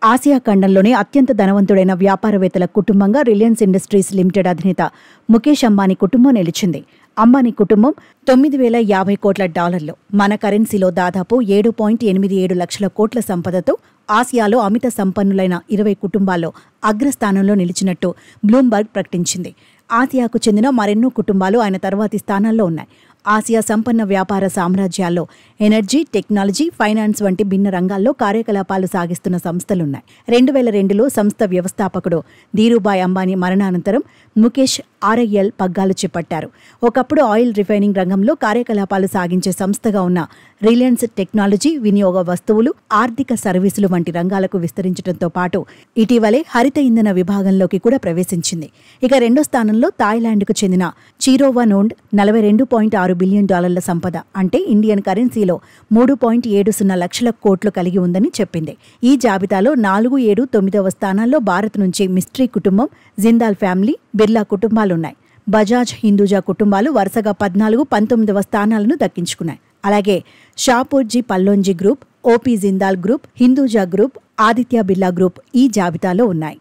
Asia ఖండంలోనే అత్యంత ధనవంతుడైన వ్యాపారవేత్తల కుటుంబంగా Reliance industries limited అధినేత ముఖేష్ అంబానీ కుటుంబం నిలిచింది. అంబానీ కుటుంబం $9,050 కోట్ల, మన కరెన్సీలో దాదాపు 7.87 లక్షల కోట్ల సంపదతో ఆసియాలో అమిత సంపన్నులైన 20 కుటుంబాల్లో అగ్రస్థానంలో నిలిచినట్టు బ్లూంబర్గ్ ప్రకటించింది. ఆసియాకు చెందిన మరెన్నో కుటుంబాలు ఆయన తర్వాతి స్థానాల్లో ఉన్నాయి. ఆసియా సంపన్న వ్యాపార సామ్రాజ్యాల్లో ఎనర్జీ, టెక్నాలజీ, ఫైనాన్స్ వంటి భిన్న రంగాల్లో కార్యకలాపాలు సాగిస్తున్న సంస్థలున్నాయి. 2002లో సంస్థ వ్యవస్థాపకుడు ధీరుభాయ్ అంబానీ మరణానంతరం ముఖేష్ RIL పగ్గాలు చేపట్టారు. ఒకప్పుడు ఆయిల్ రిఫైనింగ్ రంగంలో కార్యకలాపాలు సాగించే సంస్థగా ఉన్న రిలయన్స్ టెక్నాలజీ వినియోగ వస్తువులు, ఆర్థిక సర్వీసులు వంటి రంగాలకు విస్తరించడంతో పాటు ఇటీవలే హరిత ఇంధన విభాగంలోకి కూడా ప్రవేశించింది. ఇక రెండో స్థానంలో థాయిలాండ్కు చెందిన చిరోవనోండ్ $42.6 బిలియన్ సంపద, అంటే ఇండియన్ కరెన్సీలో 3.70 లక్షల కోట్లు కలిగి ఉందని చెప్పింది. ఈ జాబితాలో 4, 7, 9వ స్థానాల్లో భారత్ నుంచి మిస్ట్రీ కుటుంబం, జిందాల్ ఫ్యామిలీ, బిర్లా కుటుంబాలున్నాయి. బజాజ్, హిందూజా కుటుంబాలు వరుసగా 14, 19వ స్థానాలను దక్కించుకున్నాయి. అలాగే Shapoorji Pallonji group, OP Jindal group, Hinduja group, Aditya Birla group ఈ జాబితాలో ఉన్నాయి.